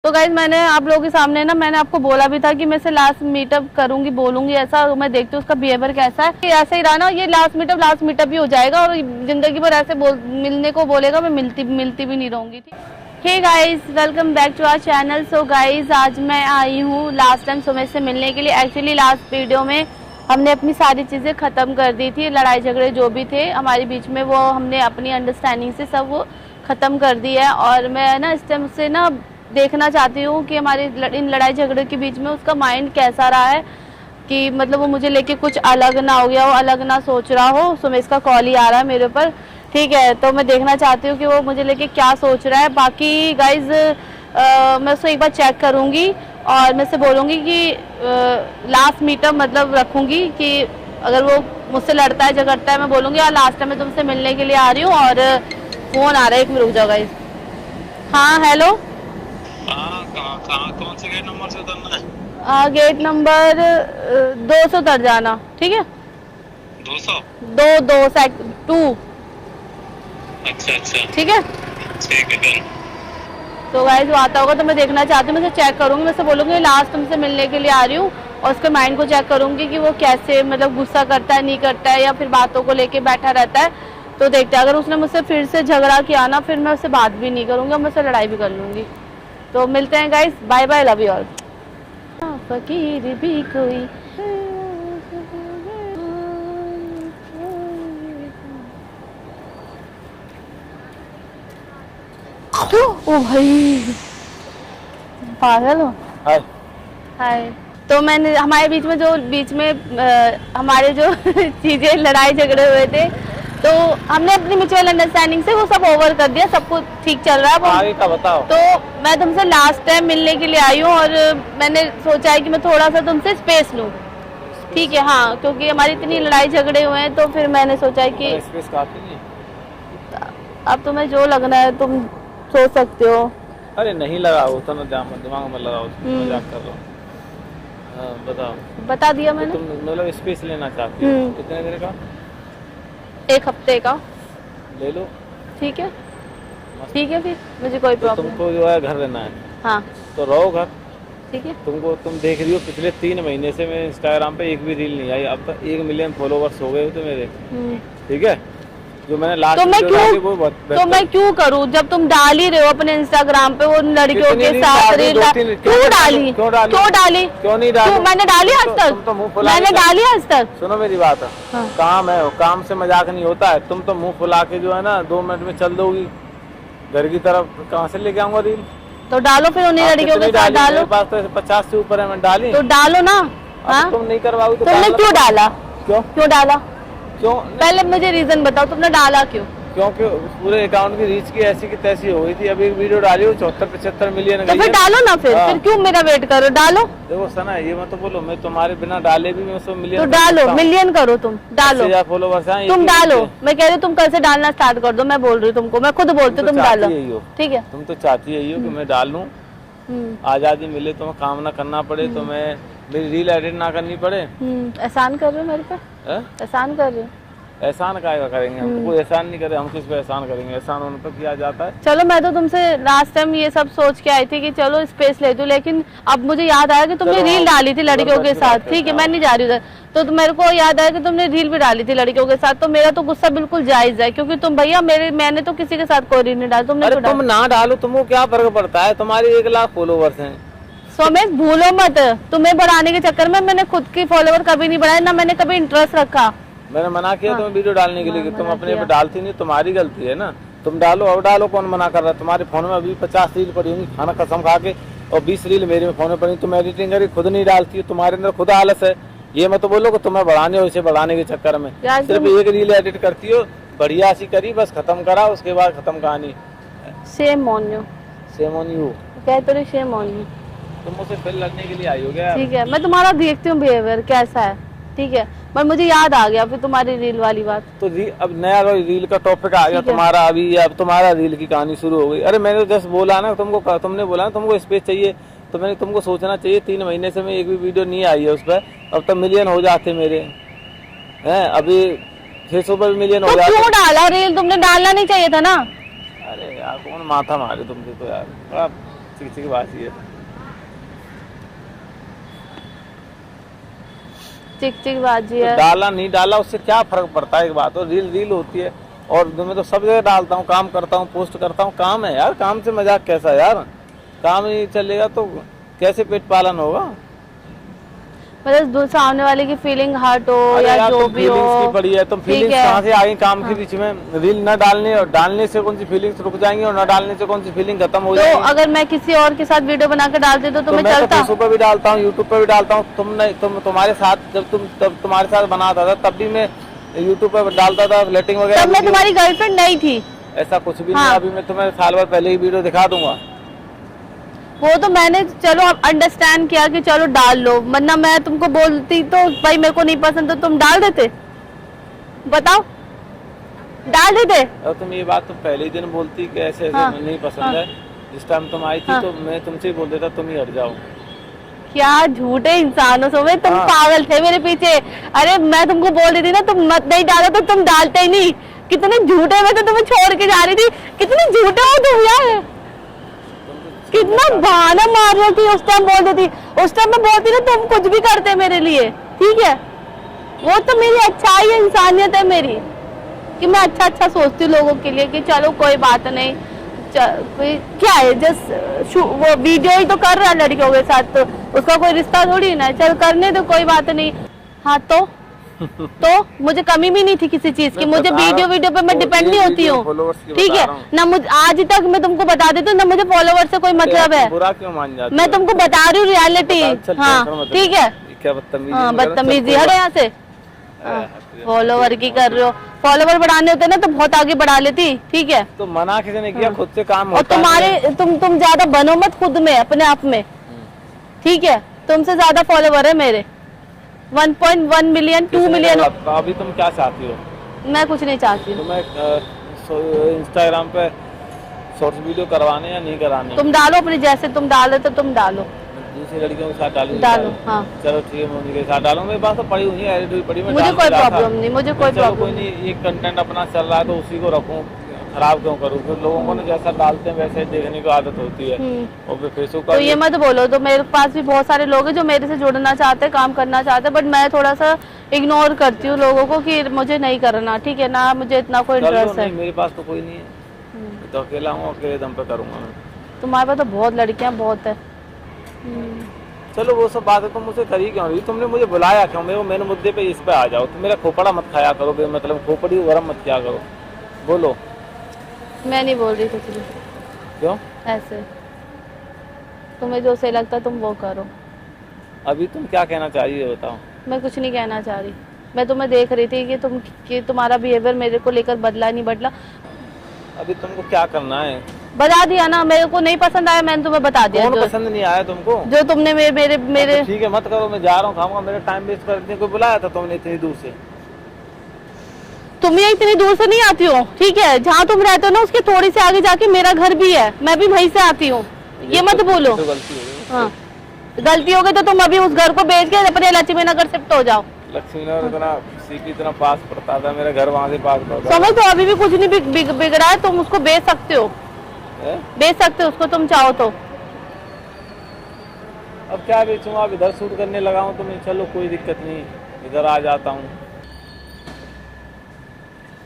तो गाइज मैंने आप लोगों के सामने ना मैंने आपको बोला भी था कि मैं से लास्ट मीटअप करूंगी, बोलूंगी ऐसा, मैं देखती हूँ उसका बिहेवियर कैसा है। ऐसे ही रहा ना, ये लास्ट मीटअप ही हो जाएगा और जिंदगी भर ऐसे मिलने को बोलेगा, मैं मिलती भी नहीं रहूंगी। Hey guys, welcome back to our channel. So guys, आज मैं आई हूँ लास्ट टाइम सुमित से मिलने के लिए। एक्चुअली लास्ट वीडियो में हमने अपनी सारी चीज़ें ख़त्म कर दी थी, लड़ाई झगड़े जो भी थे हमारे बीच में वो हमने अपनी अंडरस्टैंडिंग से सब वो ख़त्म कर दिया है। और मैं ना इस टाइम से ना देखना चाहती हूँ कि हमारी इन लड़ाई झगड़े के बीच में उसका माइंड कैसा रहा है, कि मतलब वो मुझे लेके कुछ अलग ना हो गया हो, अलग ना सोच रहा हो। सुमित का कॉल ही आ रहा है मेरे ऊपर, ठीक है। तो मैं देखना चाहती हूँ कि वो मुझे लेके क्या सोच रहा है। बाकी गाइज मैं उसको एक बार चेक करूँगी और मैं से बोलूँगी कि लास्ट मीटअप मतलब रखूँगी कि अगर वो मुझसे लड़ता है झगड़ता है, मैं बोलूँगी यार लास्ट टाइम मैं तुमसे मिलने के लिए आ रही हूँ और फ़ोन आ रहा है, एक मिनट रुक जाओ गाइज। हाँ हेलो। कौन से गेट नंबर से उतरना है? गेट नंबर 200 उतर जाना, ठीक है। 200 2 अच्छा ठीक है। ठीक है डन। तो गाइस वो आता होगा तो मैं देखना चाहती हूँ, मैं चेक करूंगी, मैं से बोलूंगी लास्ट तुमसे मिलने के लिए आ रही हूँ और उसके माइंड को चेक करूंगी कि वो कैसे मतलब गुस्सा करता है नहीं करता है या फिर बातों को लेके बैठा रहता है। तो देखते हैं, अगर उसने मुझसे फिर से झगड़ा किया ना, फिर मैं उससे बात भी नहीं करूंगी और मैं उससे लड़ाई भी कर लूंगी। तो मिलते हैं guys, bye bye, love you all. फकीर भी कोई ओ भाई पागल हो। हाय हाय। तो मैंने हमारे बीच में हमारे जो चीजें लड़ाई झगड़े हुए थे, तो हमने अपनी म्यूचुअल अंडरस्टैंडिंग से वो सब ओवर कर दिया, सब कुछ ठीक चल रहा है। आगे का बताओ। तो मैं तुमसे लास्ट टाइम मिलने के लिए आई हूँ और मैंने सोचा है कि मैं थोड़ा सा तुमसे स्पेस लूँ, ठीक है। हाँ, क्योंकि हमारी इतनी लड़ाई झगड़े हुए हैं, तो फिर मैंने सोचा है कि स्पेस काफी नहीं। अब तुम्हें जो लगना है तुम सोच सकते हो। अरे नहीं लगाओ तो ना, दिमाग में लगाओ, मजाक कर रहा हूँ। हाँ बताओ। बता दिया मैंने। तुम मतलब स्पेस लेना चाहती हो, कितने देर का? 1 हफ्ते का। ले लो। ठीक है, ठीक है, फिर मुझे कोई तो प्रॉब्लम तुमको जो है घर रहना है, हाँ तो रहो घर। ठीक है। तुम देख रही हो पिछले 3 महीने से मेरे इंस्टाग्राम पे एक भी रील नहीं आई, अब तक 1 मिलियन फॉलोवर्स हो गए हो तो मेरे, ठीक है। जो मैंने लास्ट तो मैं क्यों करूं जब तुम डाल ही रहे हो अपने इंस्टाग्राम पे वो लड़कियों के साथ रील? क्यों डाली? क्यों नहीं डाली? मैंने डाली आज तक? मैंने डाली आज तक? सुनो मेरी बात, काम है, काम से मजाक नहीं होता है। तुम तो मुंह फुला के जो है ना 2 मिनट में चल दोगी घर की तरफ, कहाँ से लेके आऊंगा रील? तो डालो फिर उन्हीं लड़कियों के साथ डालो। मेरे पास तो 50 से ऊपर है, मैं डाली तो डालो ना। हाँ? तुम नहीं करवाओगी तो तुमने क्यों डाला? क्यों डाला? क्यों? पहले मुझे रीजन बताओ, तुमने डाला क्यों? क्योंकि पूरे अकाउंट की रीच की ऐसी की तैसी हो गई थी। अभी एक वीडियो डाली हो 74-75 मिलियन तो फिर डालो ना। फिर क्यों मेरा वेट करो? डालो। देखो सना, ये मत तो बोलो मैं तुम्हारे बिना डाले भी मैं 100 मिलियन। तो डालो, मिलियन करो, तुम डालो, फॉलोवर्स हैं तुम डालो। मैं कह रही हूँ तुम कल से डालना स्टार्ट कर दो, मैं बोल रही हूँ तुमको, मैं खुद बोलती हूँ तुम डालो, ठीक है। तुम तो चाहती है कि मैं डाल लूं, आजादी मिले, तुम्हें काम ना करना पड़े, तो मैं मेरी रील एडिट ना करनी पड़े। एहसान कर रहे हो मेरे पे? एहसान कर रहे हो? एहसान काहे का करेंगे हम? कोई एहसान नहीं करे, हम किस पे एहसान करेंगे? एहसान उन पर किया जाता है। चलो, मैं तो तुमसे लास्ट टाइम ये सब सोच के आई थी कि चलो स्पेस ले दूं, लेकिन अब मुझे याद आया कि तुमने रील डाली थी लड़कियों के साथ, ठीक है। मैं नहीं जा रही उधर, तो मेरे को याद आया कि तुमने रील भी डाली थी लड़कियों के साथ, तो मेरा तो गुस्सा बिल्कुल जायज है, क्योंकि तुम भैया मैंने तो किसी के साथ कोई रील नहीं डाली, तुमने तो तुम ना डालो, तुमको क्या फर्क पड़ता है? तुम्हारी 1 लाख फॉलोवर्स हैं। सोमेश भूलो मत, तुम्हें बढ़ाने के चक्कर में मैंने खुद की फॉलोवर कभी नहीं बढ़ाए, ना मैंने कभी इंटरेस्ट रखा। मैंने मना किया तुम्हें वीडियो डालने के लिए कि तुम अपने पे डालती नहीं, तुम्हारी गलती है ना। तुम डालो, अब डालो, कौन मना कर रहा है? तुम्हारे फोन में अभी 50 रील पड़ी होंगी खाना कसम खा के, और 20 रील मेरे फोन में पड़ी। तुम एडिटिंग करी खुद नहीं डालती हो, तुम्हारे अंदर खुद आलस है। ये मत बोलो कि तुम्हें बढ़ाने हो, इसे बढ़ाने के चक्कर में सिर्फ 1 रील एडिट करती हो, बढ़िया सी करी, बस खत्म करा, उसके बाद खत्म कहानी। Shame on you. Shame on you कह तो रही, शेम ऑन यू। तुम मुझसे फिर लड़ने के लिए आई हो गया? ठीक है, मैं तुम्हारा देखती हूँ बिहेवियर कैसा है, ठीक है। पर मुझे याद आ गया फिर तुम्हारी रील वाली बात। तो अब नया रील का टॉपिक आ गया तुम्हारा, अभी अब तुम्हारा रील की कहानी शुरू हो गई। अरे मैंने तो जस्ट बोला ना तुमको, तुमने बोला ना तुमको स्पेस चाहिए, तो मैंने तुमको सोचना चाहिए। 3 महीने से मैं एक भी वीडियो नहीं आई है उस पर, अब तो मिलियन हो जाते मेरे हैं। अभी 600 पर मिलियन हो जाते। क्यों डाला रील? तुमने डालना नहीं चाहिए था ना। अरे यार कौन माथा मारे तुमसे तो यार, चिकचिकबाजी है। चिकचिकबाजी है। डाला नहीं डाला उससे क्या फर्क पड़ता है, एक बात, और रील रील होती है। और मैं तो सब जगह डालता हूँ, काम करता हूँ, पोस्ट करता हूँ, काम है यार, काम से मजाक कैसा यार, काम ही चलेगा तो कैसे पेट पालन होगा। मतलब सामने वाले की फीलिंग हर्ट हो अरे या यार, जो तुम भी हो, फीलिंग्स की पड़ी है, तुम फीलिंग्स है। कहाँ से आ गई काम के बीच में। रील न डालने और डालने से कौन सी फीलिंग्स रुक जाएंगी, और न डालने से कौन सी फीलिंग खत्म हो तो जाएगी। अगर मैं किसी और के साथ वीडियो बना के डाल देती तो मैं मैं चलता। फेसबुक पे भी डालता हूँ, यूट्यूब पे भी डालता हूँ। तुम्हारे साथ जब तुम्हारे साथ बनाता था तब भी मैं यूट्यूब पे डालता था फ्लर्टिंग वगैरह। तब मैं तुम्हारी गर्लफ्रेंड नहीं थी। ऐसा कुछ भी हाँ। नहीं। अभी मैं तुम्हें साल भर पहले ही वीडियो दिखा दूंगा। वो तो मैंने चलो अंडरस्टैंड किया कि चलो डाल लो, वरना मैं तुमको बोलती तो भाई मेरे को नहीं पसंद तो तुम डाल देते, बताओ, डाल देते। और तुम ये बात तुम पहले ही दिन बोलती कि ऐसे ऐसे हाँ। नहीं पसंद हाँ। है। जिस टाइम तुम आई थी हाँ। तो मैं तुमसे ही बोल देता तुम ही हट जाओ। क्या झूठे इंसानों से तुम हाँ। पागल थे मेरे पीछे। अरे मैं तुमको बोल रही थी ना तुम मत नहीं डालो तो तुम डालते ही नहीं। कितने झूठे, मैं तो तुम्हें छोड़ के जा रही थी, कितने झूठे हो तुम यार, कितना बहाना मार रही थी। उस टाइम बोल देती, उस टाइम मैं बोलती ना तुम कुछ भी करते मेरे लिए, ठीक है। वो तो मेरी अच्छाई है, इंसानियत है मेरी, कि मैं अच्छा अच्छा सोचती हूँ लोगों के लिए कि चलो कोई बात नहीं, कोई क्या है, जस्ट वो वीडियो ही तो कर रहा है लड़कियों के साथ, तो उसका कोई रिश्ता थोड़ी ना है, चल करने दो, कोई बात नहीं। हाँ तो मुझे कमी भी नहीं थी किसी चीज की, मुझे वीडियो पे मैं डिपेंड नहीं होती हूँ, ठीक है ना। मुझे आज तक मैं तुमको बता देती हूँ ना, मुझे फॉलोवर से कोई मतलब है, बुरा क्यों मान जाती मैं तुमको बता रही हूँ रियलिटी। हाँ ठीक है, क्या बदतमीजी। हाँ बदतमीजी, हटो यहाँ से। फॉलोवर की कर रहे हो, फॉलोवर बढ़ाने होते ना तो बहुत आगे बढ़ा लेती, ठीक है। तो मना किसी ने किया, खुद से काम और होता है। तुम्हारे तुम ज्यादा बनो मत खुद में, अपने आप में, ठीक है। तुमसे ज्यादा फॉलोवर है मेरे, 1.1 मिलियन 2 मिलियन। अभी तुम क्या चाहती हो? मैं कुछ नहीं चाहती हूँ। तुम्हें इंस्टाग्राम पे शॉर्ट्स वीडियो करवाने या नहीं कराने? तुम डालो अपने जैसे तुम डालो तो तुम डालो, दूसरी लड़कियों के साथ डालो। हाँ चलो ठीक है, मैं उनके साथ डालूंगा। मेरे पास तो पड़ी हुई है, एडिट हुई पड़ी, मैं मुझे कोई प्रॉब्लम नहीं, मुझे कोई चलो प्रॉब्लम कोई नहीं, ये कंटेंट अपना चल रहा है तो उसी को रखूं, खराब क्यों करूं। फिर लोगों को ना जैसा डालते हैं वैसे देखने की आदत होती है। और फिर फेसबुक तो ये मत बोलो। तो मेरे पास भी बहुत सारे लोग हैं जो मेरे से जुड़ना चाहते हैं, काम करना चाहते हैं, बट मैं थोड़ा सा इग्नोर करती हूँ लोगों को कि मुझे नहीं करना, ठीक है ना, मुझे इतना कोई इंटरेस्ट है। मेरे पास तो कोई नहीं है, मैं तो अकेला हूँ, अकेले दम पे करूंगा मैं। तुम्हारे पास तो बहुत लड़कियां बहुत है। चलो वो सब बात है, तुम मुझसे करी क्यों रही? तुमने मुझे बुलाया क्यों? मेरे मुद्दे पे इस पे आ जाओ। तुम मेरा खोपड़ा मत खाया करो, मतलब खोपड़ी गरम मत किया करो। बोलो। मैं नहीं बोल रही कुछ भी। क्यों? ऐसे तुम्हें जो सही लगता है तुम वो करो। अभी तुम क्या कहना चाह रही हो बताओ? मैं कुछ नहीं कहना चाह रही, मैं तुम्हें देख रही थी कि तुम्हारा बिहेवियर मेरे को लेकर बदला नहीं बदला। अभी तुमको क्या करना है? बता दिया ना, मेरे को नहीं पसंद आया, मैंने तुम्हें बता दिया। कौन पसंद नहीं आया तुमको? जो तुमने मेरे ठीक है मत करो, मैं जा रहा हूँ, खाऊंगा, मेरा टाइम वेस्ट करने को बुलाया था तुमने इतनी दूर से? तुम ये इतनी दूर से नहीं आती हो, ठीक है। जहाँ तुम रहते हो ना उसके थोड़ी से आगे जाके मेरा घर भी है, मैं भी वहीं से आती हूँ, ये मत बोलो। तो गलती हो गई। हाँ गलती हो गई तो तुम अभी उस घर को बेच के अपने लक्ष्मी नगर शिफ्ट हो जाओ। लक्ष्मी नगर इतना सिटी इतना पास पड़ता था, मेरा घर वहाँ से पास पड़ता था। समझ तो अभी भी कुछ नहीं बिगड़ा है, तुम उसको बेच सकते हो, बेच सकते हो उसको तुम चाहो तो। अब क्या बेचूंगा, अब इधर शूट करने लगा हूँ तो मैं, चलो कोई दिक्कत नहीं, इधर आ जाता हूँ।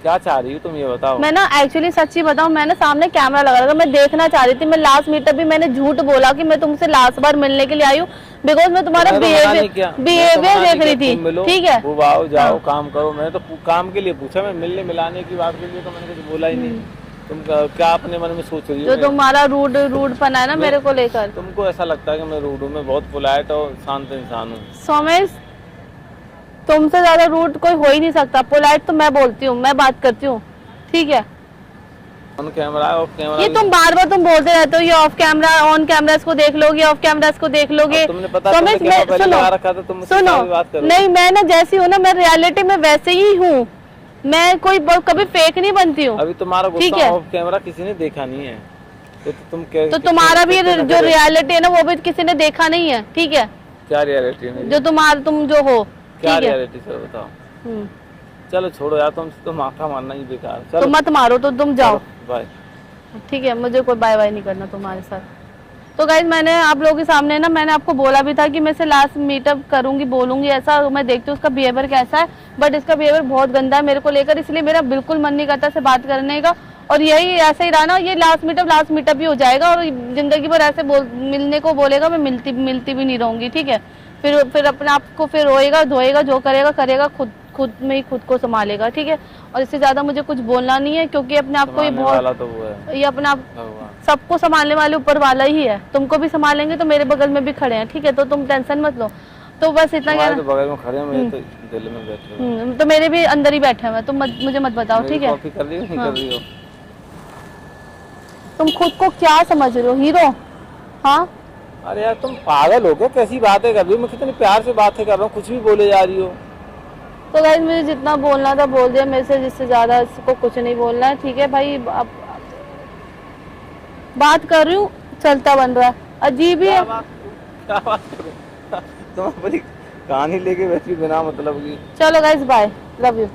क्या चाह रही हो तुम ये बताओ? मैं ना एक्चुअली सच्ची बताऊं, मैं ना सामने कैमरा लगा था, मैं देखना चाह रही थी। मैं लास्ट मीटअप भी मैंने झूठ बोला कि मैं तुमसे लास्ट बार मिलने के लिए आई हूँ, बिकॉज मैं तुम्हारा बिहेवियर देख रही थी, ठीक है। वो आओ जाओ काम करो, मैंने तो काम के लिए पूछा, मैं मिलने मिलाने की बात के लिए तो मैंने कुछ बोला ही नहीं। तुम क्या अपने मन में सोच रही हो? जो तुम्हारा रूड पना है ना मेरे को लेकर, तुमको ऐसा लगता है कि मैं रूड हूँ? मैं बहुत पोलाइट और शांत इंसान हूँ। सोमेश तुमसे ज्यादा रूड कोई हो ही नहीं सकता। पोलाइट तो मैं बोलती हूँ, मैं बात करती हूँ, ठीक है। ऑन कैमरा ऑफ कैमरा ये तुम बार बार तुम बोलते रहते हो, ये ऑफ कैमरा ऑन कैमरा इसको देख लोगे, ऑफ कैमरा इसको देख लोगे। तुमने पता तुमने क्या पहले लगा रखा था, तुम सुनो, नहीं मैं ना जैसी हूँ ना, मैं रियलिटी में वैसे ही हूँ, मैं कोई कभी फेक नहीं बनती हूँ। अभी तुम्हारा गुस्सा ऑफ कैमरा किसी ने देखा नहीं है, तो तुम्हारा भी जो रियलिटी है ना वो भी किसी ने देखा नहीं है, ठीक है। क्या रियलिटी है? जो तुम जो हो, क्या रियलिटी सर बताओ? चलो छोड़ो यार, तुमसे तो माथा मारना ही बेकार। चलो तो मत मारो, तो तुम जाओ बाय, ठीक है। मुझे कोई बाय बाय नहीं करना तुम्हारे साथ। तो गाइज मैंने आप लोगों के सामने ना मैंने आपको बोला भी था कि मैं इसे लास्ट मीटअप करूंगी, बोलूंगी, ऐसा मैं देखती हूँ उसका बिहेवियर कैसा है। बट इसका बिहेवियर बहुत गंदा है मेरे को लेकर, इसलिए मेरा बिल्कुल मन नहीं करता इसे बात करने का। और यही ऐसे ही रहा ना, ये लास्ट मीटअप ही हो जाएगा और जिंदगी भर ऐसे मिलने को बोलेगा, मैं मिलती भी नहीं रहूंगी, ठीक है। फिर अपने आप को फिर रोएगा धोएगा, जो करेगा करेगा, खुद में ही खुद को संभालेगा, ठीक है। और इससे ज्यादा मुझे कुछ बोलना नहीं है, क्योंकि अपने आप को ये बहुत तो वो है, ये अपने आप सबको संभालने वाले ऊपर वाला ही है। तुमको भी संभालेंगे, तो मेरे बगल में भी खड़े हैं, ठीक है। तो तुम टेंशन मत लो। तो बस इतना कहना, तो बगल में खड़े हैं, मेरे तो दिल में बैठे हैं। तो मेरे भी अंदर ही बैठे हैं, तुम मुझे मत बताओ, ठीक है। कॉपी कर रही हो नहीं कर रही हो? तुम खुद को क्या समझ रहे हो, हीरो? हाँ अरे यार तुम पागल हो क्या? कैसी बातें कर रही हो? मैं कितनी प्यार से बातें कर रहा हूँ, कुछ भी बोले जा रही हो। तो गाइस मुझे जितना बोलना था बोल दिया, मेरे से जिससे ज्यादा इसको कुछ नहीं बोलना है, ठीक है भाई। अब बात कर रही हूँ, चलता बन रहा है, अजीब ही है। क्या बात तुम अपनी कहानी लेके बैठी बिना मतलब की। चलो गाइस बाय, लव यू।